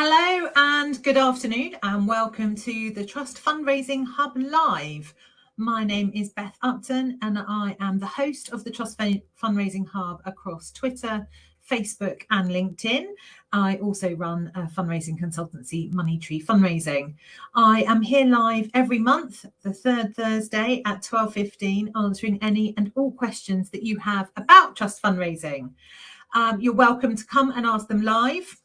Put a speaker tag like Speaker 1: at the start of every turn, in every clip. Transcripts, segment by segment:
Speaker 1: Hello and good afternoon and welcome to the Trust Fundraising Hub Live. My name is Beth Upton and I am the host of the Trust Fundraising Hub across Twitter, Facebook and LinkedIn. I also run a fundraising consultancy, Money Tree Fundraising. I am here live every month, the third Thursday at 12:15, answering any and all questions that you have about Trust Fundraising. You're welcome to come and ask them live,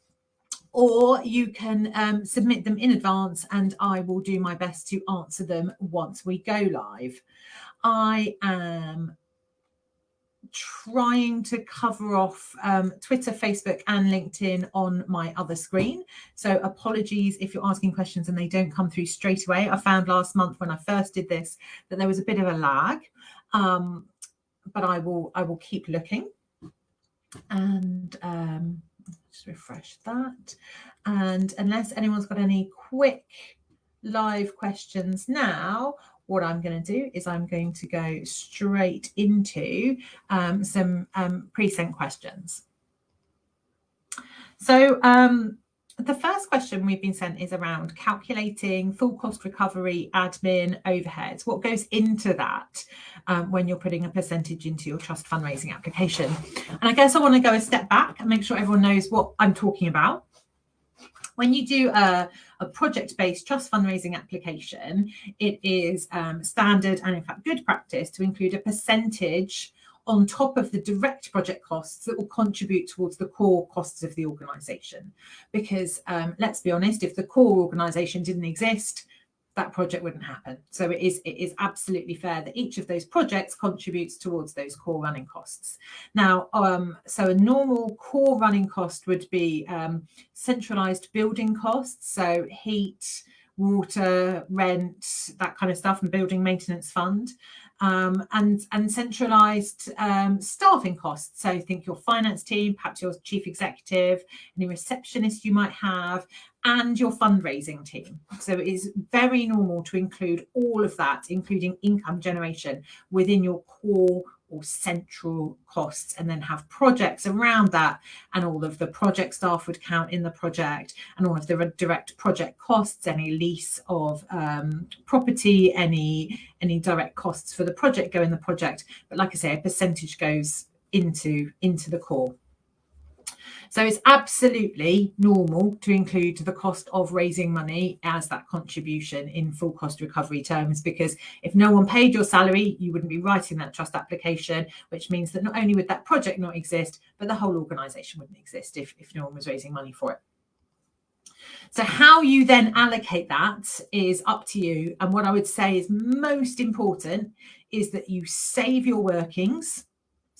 Speaker 1: or you can submit them in advance and I will do my best to answer them once we go live. I am trying to cover off Twitter, Facebook and LinkedIn on my other screen. So apologies if you're asking questions and they don't come through straight away. I found last month when I first did this that there was a bit of a lag, but I will keep looking. And just refresh that. And unless anyone's got any quick live questions now, what I'm going to do is I'm going to go straight into some pre-sent questions. So the first question we've been sent is around calculating full cost recovery, admin, overheads. What goes into that when you're putting a percentage into your trust fundraising application? And I guess I want to go a step back and make sure everyone knows what I'm talking about. When you do a project-based trust fundraising application, it is standard and in fact good practice to include a percentage on top of the direct project costs that will contribute towards the core costs of the organisation. Because let's be honest, if the core organisation didn't exist, that project wouldn't happen. So it is absolutely fair that each of those projects contributes towards those core running costs. Now, so a normal core running cost would be centralised building costs, so heat, water, rent, that kind of stuff, and building maintenance fund. And centralised staffing costs. So think your finance team, perhaps your chief executive, any receptionist you might have, and your fundraising team. So it is very normal to include all of that, including income generation, within your core or central costs, and then have projects around that, and all of the project staff would count in the project, and all of the direct project costs, any lease of property, any direct costs for the project go in the project. But like I say, a percentage goes into the core. So it's absolutely normal to include the cost of raising money as that contribution in full cost recovery terms, because if no one paid your salary, you wouldn't be writing that trust application, which means that not only would that project not exist, but the whole organisation wouldn't exist if no one was raising money for it. So how you then allocate that is up to you. And what I would say is most important is that you save your workings,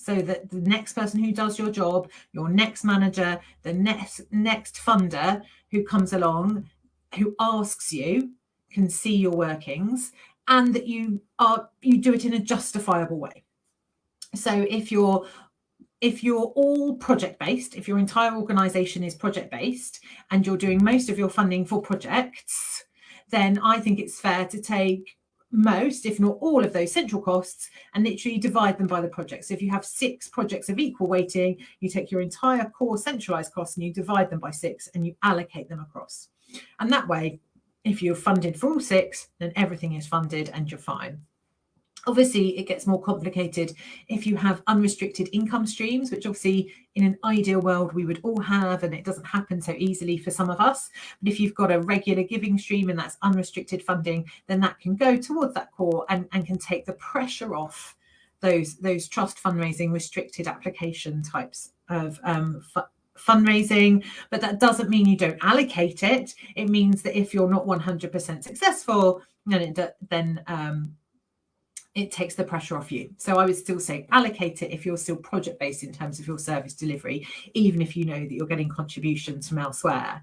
Speaker 1: so that the next person who does your job, your next manager, the next funder who comes along, who asks you, can see your workings, and that you do it in a justifiable way. So if you're all project-based, if your entire organisation is project-based and you're doing most of your funding for projects, then I think it's fair to take most, if not all, of those central costs and literally divide them by the project. So if you have 6 projects of equal weighting, you take your entire core centralised costs and you divide them by 6 and you allocate them across. And that way, if you're funded for all 6, then everything is funded and you're fine. Obviously, it gets more complicated if you have unrestricted income streams, which obviously in an ideal world we would all have, and it doesn't happen so easily for some of us. But if you've got a regular giving stream and that's unrestricted funding, then that can go towards that core and can take the pressure off those trust fundraising restricted application types of fundraising. But that doesn't mean you don't allocate it. It means that if you're not 100% successful, then it takes the pressure off you. So I would still say allocate it if you're still project based in terms of your service delivery, even if you know that you're getting contributions from elsewhere.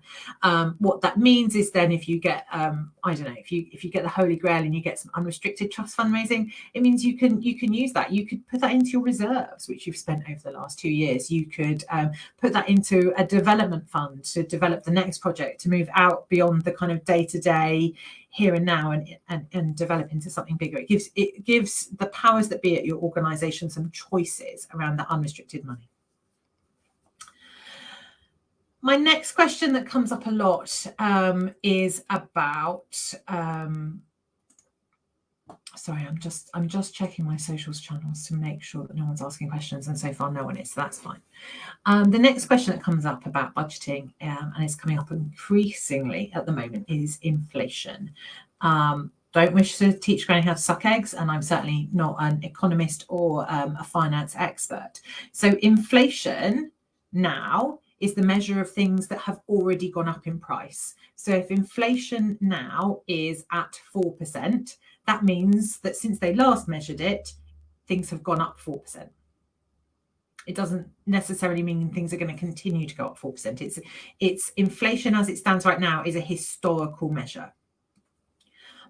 Speaker 1: What that means is then if you get, I don't know, if you get the Holy Grail and you get some unrestricted trust fundraising, it means you can use that. You could put that into your reserves, which you've spent over the last 2 years. You could put that into a development fund to develop the next project, to move out beyond the kind of day-to-day here and now and develop into something bigger. It gives the powers that be at your organisation some choices around that unrestricted money. My next question that comes up a lot is about, sorry, I'm just checking my socials channels to make sure that no one's asking questions, and so far no one is, so that's fine. The next question that comes up about budgeting, and is coming up increasingly at the moment, is inflation. Don't wish to teach Granny how to suck eggs, and I'm certainly not an economist or a finance expert. So inflation now is the measure of things that have already gone up in price. So if inflation now is at 4%, that means that since they last measured it, things have gone up 4%. It doesn't necessarily mean things are going to continue to go up 4%. It's inflation as it stands right now is a historical measure.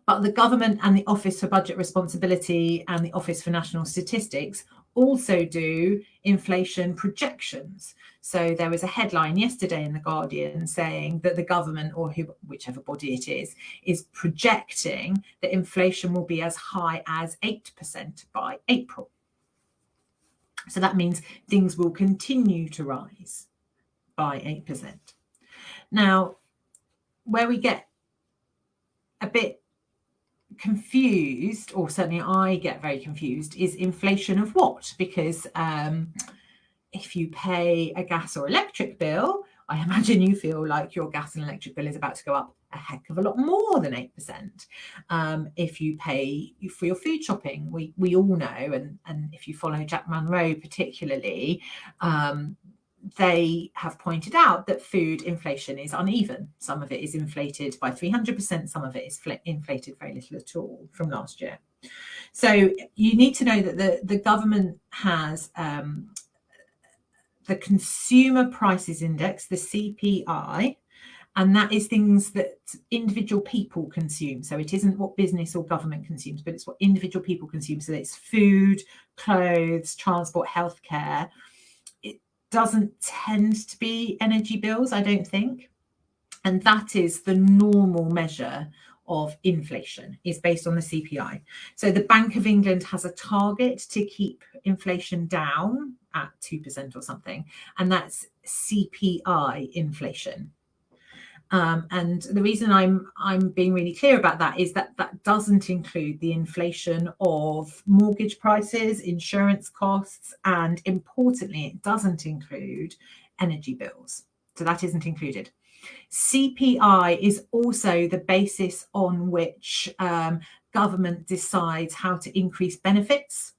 Speaker 1: But the government and the Office for Budget Responsibility and the Office for National Statistics also do inflation projections. So there was a headline yesterday in The Guardian saying that the government, or whichever body it is projecting that inflation will be as high as 8% by April. So that means things will continue to rise by 8%. Now, where we get a bit confused, or certainly I get very confused, is inflation of what? Because if you pay a gas or electric bill, I imagine you feel like your gas and electric bill is about to go up a heck of a lot more than 8%. If you pay for your food shopping, we all know, and if you follow Jack Monroe particularly, they have pointed out that food inflation is uneven. Some of it is inflated by 300%, some of it is inflated very little at all from last year. So you need to know that the government has the Consumer Prices Index, the CPI, and that is things that individual people consume. So it isn't what business or government consumes, but it's what individual people consume. So it's food, clothes, transport, healthcare. It doesn't tend to be energy bills, I don't think. And that is the normal measure of inflation, is based on the CPI. So the Bank of England has a target to keep inflation down at 2% or something, and that's CPI inflation. And the reason I'm being really clear about that is that that doesn't include the inflation of mortgage prices, insurance costs, and importantly, it doesn't include energy bills. So that isn't included. CPI is also the basis on which government decides how to increase benefits.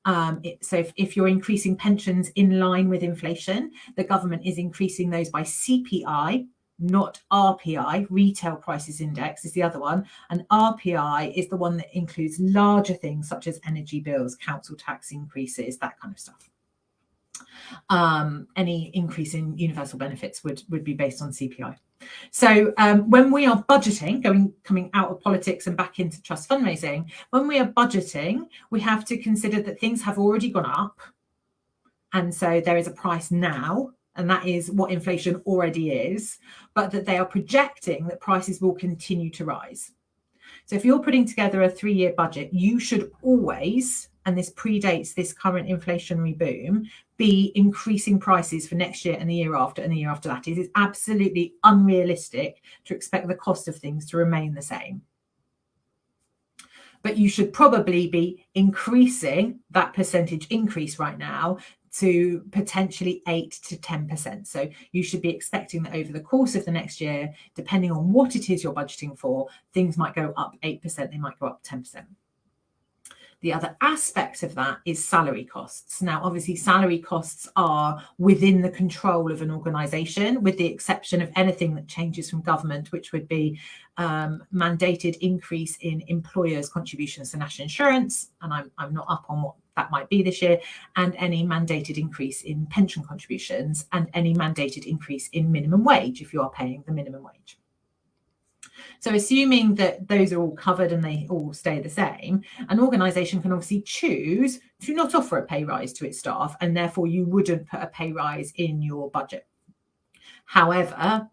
Speaker 1: So if you're increasing pensions in line with inflation, the government is increasing those by CPI, not RPI. Retail Prices Index is the other one, and RPI is the one that includes larger things such as energy bills, council tax increases, that kind of stuff. Any increase in universal benefits would be based on CPI. So when we are budgeting, coming out of politics and back into trust fundraising, when we are budgeting, we have to consider that things have already gone up. And so there is a price now, and that is what inflation already is, but that they are projecting that prices will continue to rise. So if you're putting together a 3-year budget, you should always, and this predates this current inflationary boom, be increasing prices for next year and the year after and the year after that. It is absolutely unrealistic to expect the cost of things to remain the same. But you should probably be increasing that percentage increase right now to potentially 8 to 10%. So you should be expecting that over the course of the next year, depending on what it is you're budgeting for, things might go up 8%, they might go up 10%. The other aspect of that is salary costs. Now, obviously, salary costs are within the control of an organisation, with the exception of anything that changes from government, which would be mandated increase in employers' contributions to national insurance, and I'm not up on what that might be this year, and any mandated increase in pension contributions, and any mandated increase in minimum wage if you are paying the minimum wage. So assuming that those are all covered and they all stay the same, an organisation can obviously choose to not offer a pay rise to its staff, and therefore you wouldn't put a pay rise in your budget. However,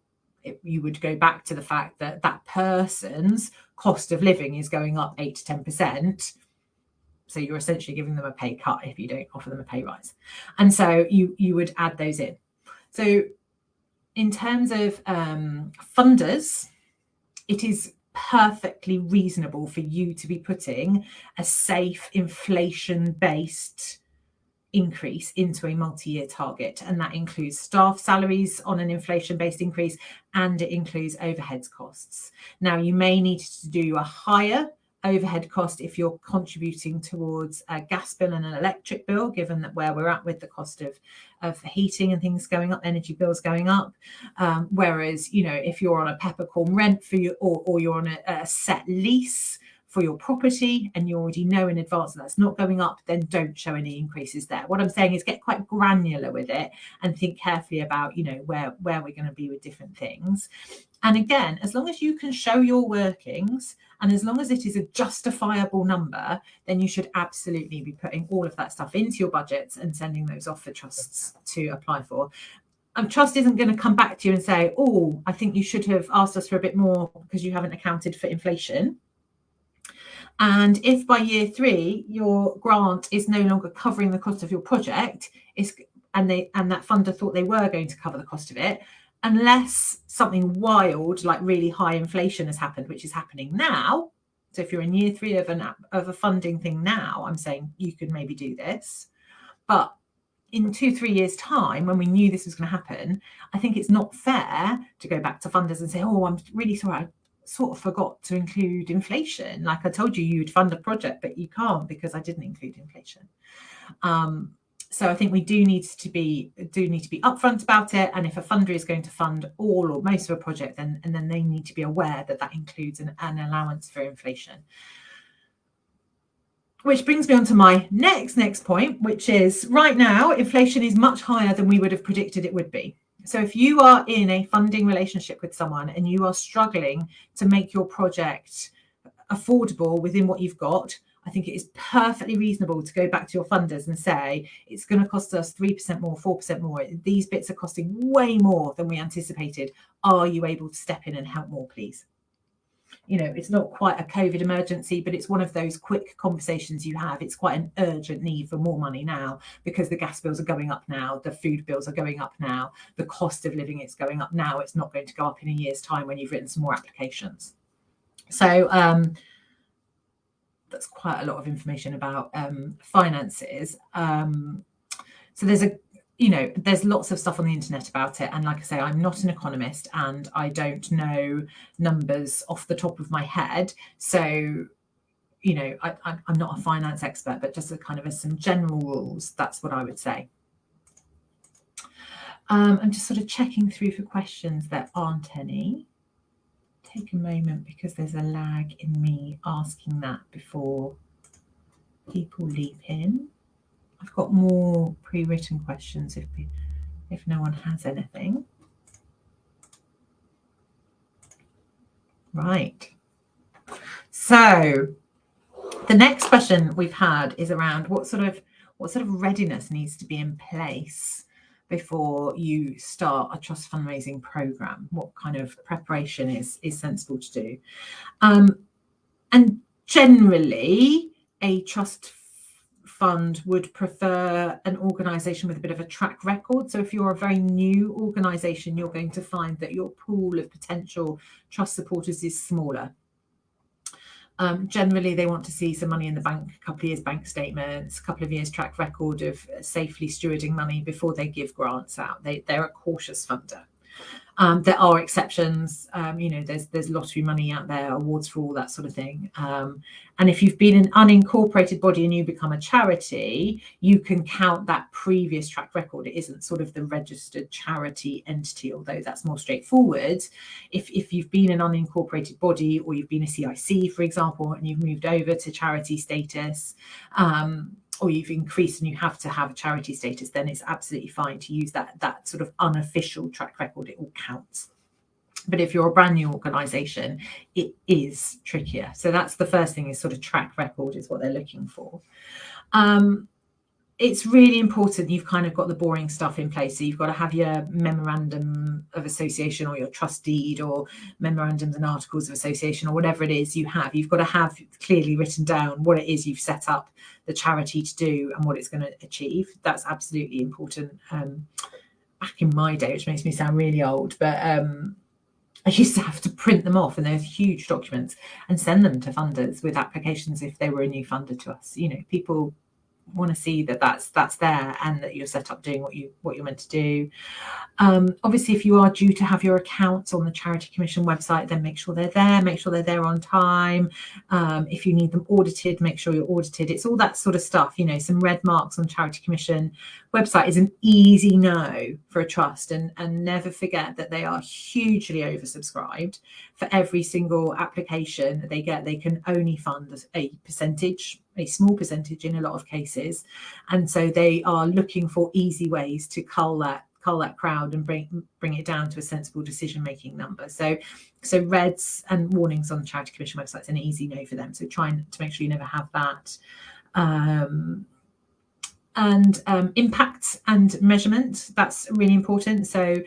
Speaker 1: you would go back to the fact that that person's cost of living is going up 8 to 10%. So you're essentially giving them a pay cut if you don't offer them a pay rise. And so you would add those in. So in terms of funders, it is perfectly reasonable for you to be putting a safe inflation-based increase into a multi-year target, and that includes staff salaries on an inflation-based increase, and it includes overheads costs. Now, you may need to do a higher overhead cost if you're contributing towards a gas bill and an electric bill, given that where we're at with the cost of heating and things going up, energy bills going up. Whereas, you know, if you're on a peppercorn rent for you, or you're on a set lease for your property and you already know in advance that that's not going up, then don't show any increases there. What I'm saying is get quite granular with it and think carefully about, you know, where we're going to be with different things. And again, as long as you can show your workings and as long as it is a justifiable number, then you should absolutely be putting all of that stuff into your budgets and sending those off for trusts to apply for. Trust isn't going to come back to you and say, oh, I think you should have asked us for a bit more because you haven't accounted for inflation. And if by year 3 your grant is no longer covering the cost of your project, and that funder thought they were going to cover the cost of it, unless something wild like really high inflation has happened, which is happening now. So if you're in year 3 of a funding thing now, I'm saying you could maybe do this. But in 2-3 years' time, when we knew this was going to happen, I think it's not fair to go back to funders and say, oh, I'm really sorry, I sort of forgot to include inflation. Like I told you, you'd fund a project, but you can't because I didn't include inflation. So I think we do need to be upfront about it. And if a funder is going to fund all or most of a project, then they need to be aware that that includes an allowance for inflation. Which brings me on to my next point, which is right now, inflation is much higher than we would have predicted it would be. So if you are in a funding relationship with someone and you are struggling to make your project affordable within what you've got, I think it is perfectly reasonable to go back to your funders and say, it's going to cost us 3% more, 4% more. These bits are costing way more than we anticipated. Are you able to step in and help more, please? You know, it's not quite a COVID emergency, but it's one of those quick conversations you have. It's quite an urgent need for more money now because the gas bills are going up now, the food bills are going up now, the cost of living is going up now. It's not going to go up in a year's time when you've written some more applications. So that's quite a lot of information about finances. So there's lots of stuff on the internet about it. And like I say, I'm not an economist and I don't know numbers off the top of my head. So, you know, I'm not a finance expert, but just some general rules, that's what I would say. I'm just sort of checking through for questions. There aren't any. Take a moment because there's a lag in me asking that before people leap in. I've got more pre-written questions if no one has anything. Right. So the next question we've had is around what sort of readiness needs to be in place before you start a trust fundraising program. What kind of preparation is sensible to do? And generally, a trust fund would prefer an organisation with a bit of a track record. So if you're a very new organisation, you're going to find that your pool of potential trust supporters is smaller. Generally, they want to see some money in the bank, a couple of years bank statements, a couple of years track record of safely stewarding money before they give grants out. They're a cautious funder. There are exceptions, there's lottery money out there, awards for all that sort of thing. And if you've been an unincorporated body and you become a charity, you can count that previous track record. It isn't sort of the registered charity entity, although that's more straightforward. If you've been an unincorporated body or you've been a CIC, for example, and you've moved over to charity status, or you've increased and you have to have a charity status, then it's absolutely fine to use that sort of unofficial track record. It all counts. But if you're a brand new organisation, it is trickier. So that's the first thing, is sort of track record is what they're looking for. It's really important you've kind of got the boring stuff in place. So you've got to have your memorandum of association or your trust deed or memorandums and articles of association or whatever it is you have. You've got to have clearly written down what it is you've set up the charity to do and what it's going to achieve. That's absolutely important. back in my day, which makes me sound really old, but I used to have to print them off, and those huge documents, and send them to funders with applications if they were a new funder to us. People want to see that that's there, and that you're set up doing what you're meant to do. Obviously, if you are due to have your accounts on the Charity Commission website, then make sure they're there on time. If you need them audited, make sure you're audited. It's all that sort of stuff. Some red marks on Charity Commission website is an easy no for a trust, and never forget that they are hugely oversubscribed. For every single application that they get, they can only fund a small percentage in a lot of cases, and so they are looking for easy ways to cull that crowd and bring it down to a sensible decision-making number. So reds and warnings on the Charity Commission website is an easy no for them. So trying to make sure you never have that. And impact and measurement, that's really important. So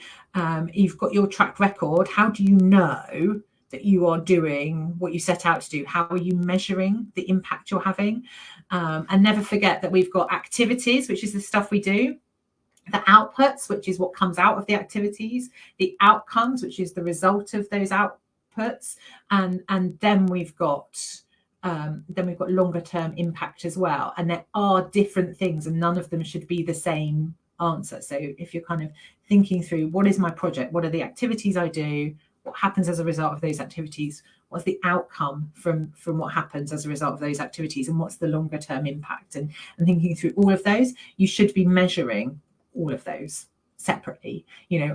Speaker 1: you've got your track record. How do you know that you are doing what you set out to do? How are you measuring the impact you're having? And never forget that we've got activities, which is the stuff we do, the outputs, which is what comes out of the activities, the outcomes, which is the result of those outputs, and then we've got longer term impact as well. And there are different things, and none of them should be the same answer. So if you're kind of thinking through, what is my project? What are the activities I do? What happens as a result of those activities? What's the outcome from what happens as a result of those activities? And what's the longer term impact? And thinking through all of those, you should be measuring all of those separately.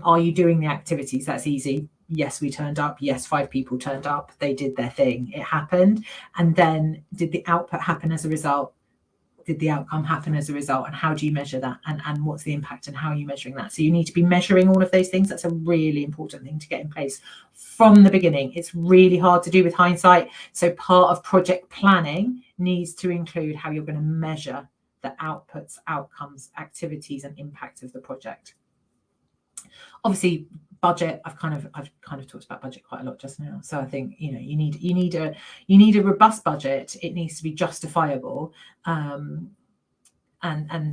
Speaker 1: Are you doing the activities? That's easy. Yes, we turned up. Yes, 5 people turned up. They did their thing. It happened. And then did the output happen as a result? Did the outcome happen as a result? And how do you measure that? And what's the impact, and how are you measuring that? So you need to be measuring all of those things. That's a really important thing to get in place from the beginning. It's really hard to do with hindsight. So part of project planning needs to include how you're going to measure the outputs, outcomes, activities, and impact of the project. Obviously, budget. I've kind of talked about budget quite a lot just now. So I think you need a robust budget. It needs to be justifiable, and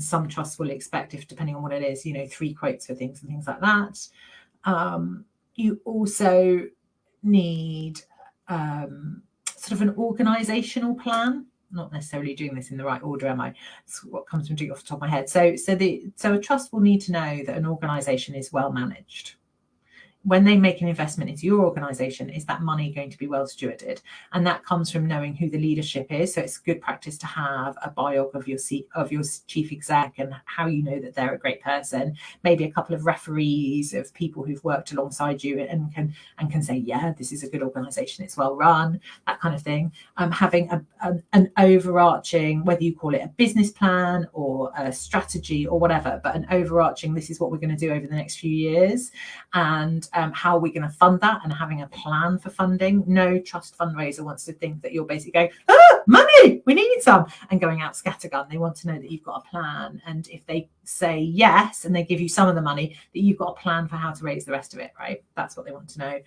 Speaker 1: some trusts will expect, if depending on what it is, 3 quotes for things and things like that. You also need sort of an organisational plan. Not necessarily doing this in the right order, am I? It's what comes from doing off the top of my head. So a trust will need to know that an organisation is well managed. When they make an investment into your organisation, is that money going to be well stewarded? And that comes from knowing who the leadership is. So it's good practice to have a biog of your chief exec, and how you know that they're a great person. Maybe a couple of referees of people who've worked alongside you and can say, yeah, this is a good organisation, it's well run, that kind of thing. Having an overarching, whether you call it a business plan or a strategy or whatever, but an overarching, this is what we're going to do over the next few years, and how are we going to fund that, and having a plan for funding. No trust fundraiser wants to think that you're basically going, money, we need some, and going out scattergun. They want to know that you've got a plan, and if they say yes and they give you some of the money, that you've got a plan for how to raise the rest of it, right? That's what they want to know.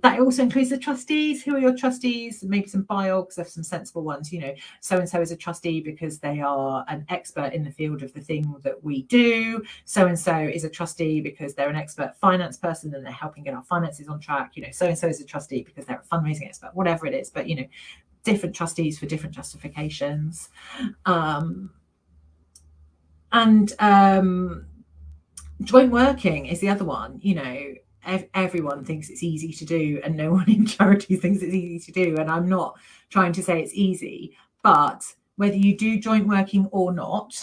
Speaker 1: That also includes the trustees. Who are your trustees? Maybe some biogs of some sensible ones. So and so is a trustee because they are an expert in the field of the thing that we do. So and so is a trustee because they're an expert finance person and they're helping get our finances on track. So and so is a trustee because they're a fundraising expert, whatever it is. But different trustees for different justifications. Joint working is the other one. Everyone thinks it's easy to do, and no one in charities thinks it's easy to do. And I'm not trying to say it's easy, but whether you do joint working or not,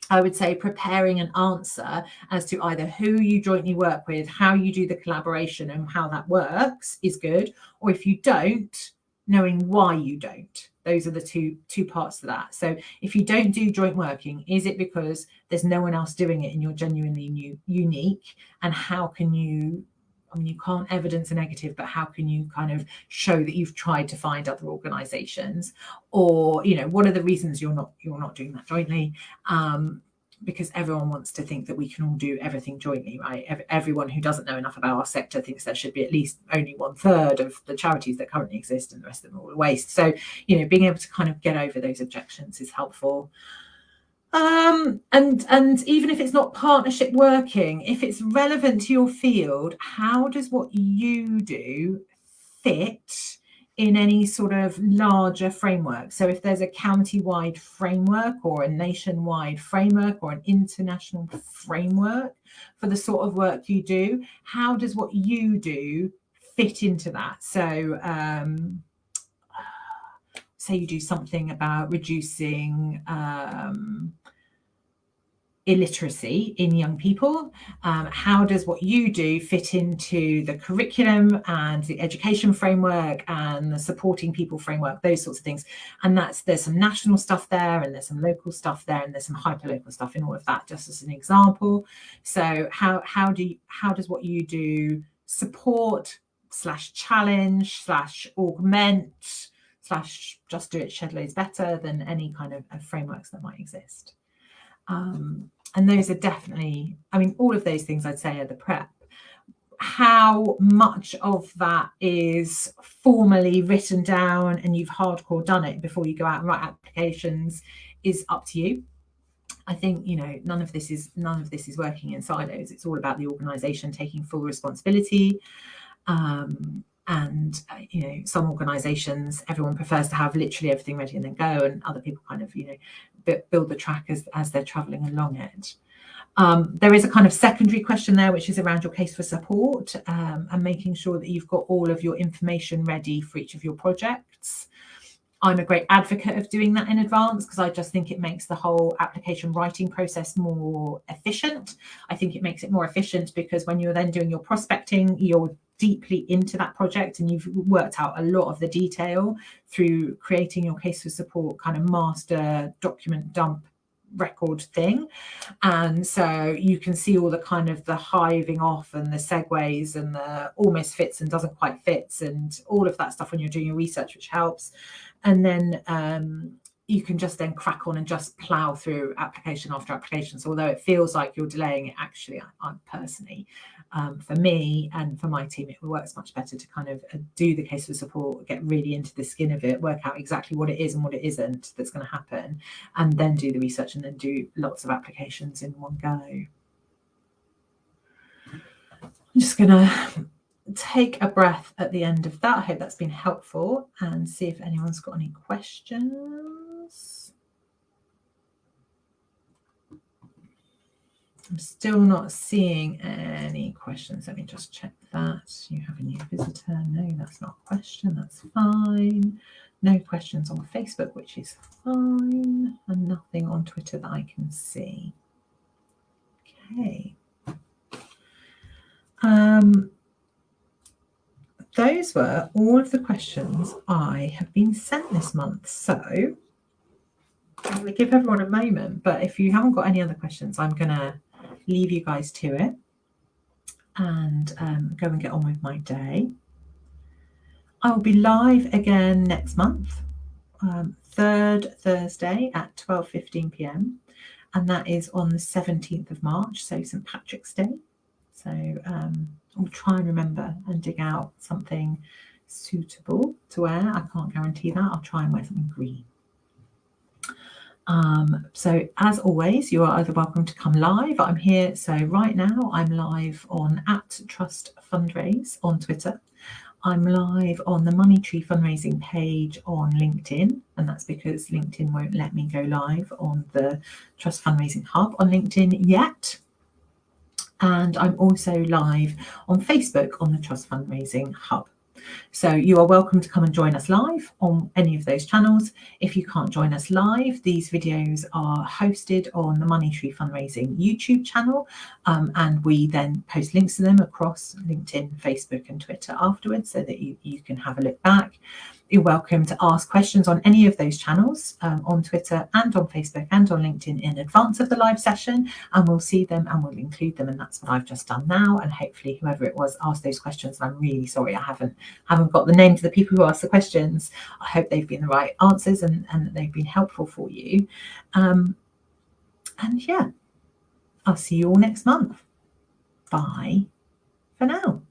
Speaker 1: I would say preparing an answer as to either who you jointly work with, how you do the collaboration and how that works is good. Or if you don't, knowing why you don't. Those are the two parts to that. So if you don't do joint working, is it because there's no one else doing it and you're genuinely unique? And how can you, you can't evidence a negative, but how can you kind of show that you've tried to find other organizations? Or, what are the reasons you're not doing that jointly? Because everyone wants to think that we can all do everything jointly, right? Everyone who doesn't know enough about our sector thinks there should be at least only 1/3 of the charities that currently exist, and the rest of them are all waste. So, being able to kind of get over those objections is helpful. And even if it's not partnership working, if it's relevant to your field, how does what you do fit in any sort of larger framework? So if there's a county-wide framework or a nationwide framework or an international framework for the sort of work you do, how does what you do fit into that? So say you do something about reducing illiteracy in young people. How does what you do fit into the curriculum and the education framework and the supporting people framework, those sorts of things? And there's some national stuff there, and there's some local stuff there, and there's some hyperlocal stuff in all of that, just as an example. So how does what you do support / challenge / augment / just do it shed loads better than any kind of frameworks that might exist? And those are definitely, I mean, all of those things I'd say are the prep. How much of that is formally written down and you've hardcore done it before you go out and write applications is up to you. I think, you know, none of this is working in silos. It's all about the organisation taking full responsibility. And you know, some organisations, everyone prefers to have literally everything ready and then go, and other people kind of, you know, build the track as they're travelling along it. There is a kind of secondary question there, which is around your case for support, and making sure that you've got all of your information ready for each of your projects. I'm a great advocate of doing that in advance because I just think it makes the whole application writing process more efficient. I think it makes it more efficient because when you're then doing your prospecting, you're deeply into that project and you've worked out a lot of the detail through creating your case for support kind of master document dump record thing. And so you can see all the kind of the hiving off and the segues and the almost fits and doesn't quite fits and all of that stuff when you're doing your research, which helps. And then you can just then crack on and just plow through application after application. So although it feels like you're delaying it, actually, I personally, for me and for my team, it works much better to kind of do the case for support, get really into the skin of it, work out exactly what it is and what it isn't that's going to happen, and then do the research and then do lots of applications in one go. I'm just going to take a breath at the end of that. I hope that's been helpful, and see if anyone's got any questions. I'm still not seeing any questions. Let me just check that. You have a new visitor. No, that's not a question. That's fine. No questions on Facebook, which is fine. And nothing on Twitter that I can see. Okay. Those were all of the questions I have been sent this month. So I'm going to give everyone a moment, but if you haven't got any other questions, I'm going to leave you guys to it and go and get on with my day. I will be live again next month, third Thursday at 12:15 p.m. and that is on the 17th of March, so St. Patrick's Day. So I'll try and remember and dig out something suitable to wear. I can't guarantee that. I'll try and wear something green. So as always, you are either welcome to come live. I'm here. So right now I'm live on @Trust Fundraise on Twitter. I'm live on the Money Tree fundraising page on LinkedIn, and that's because LinkedIn won't let me go live on the Trust Fundraising Hub on LinkedIn yet. And I'm also live on Facebook on the Trust Fundraising Hub. So you are welcome to come and join us live on any of those channels. If you can't join us live, these videos are hosted on the Money Tree Fundraising YouTube channel, and we then post links to them across LinkedIn, Facebook and Twitter afterwards so that you can have a look back. You're welcome to ask questions on any of those channels, on Twitter and on Facebook and on LinkedIn in advance of the live session, and we'll see them and we'll include them. And that's what I've just done now. And hopefully whoever it was asked those questions, and I'm really sorry I haven't got the names of the people who asked the questions. I hope they've been the right answers and that they've been helpful for you. And yeah, I'll see you all next month. Bye for now.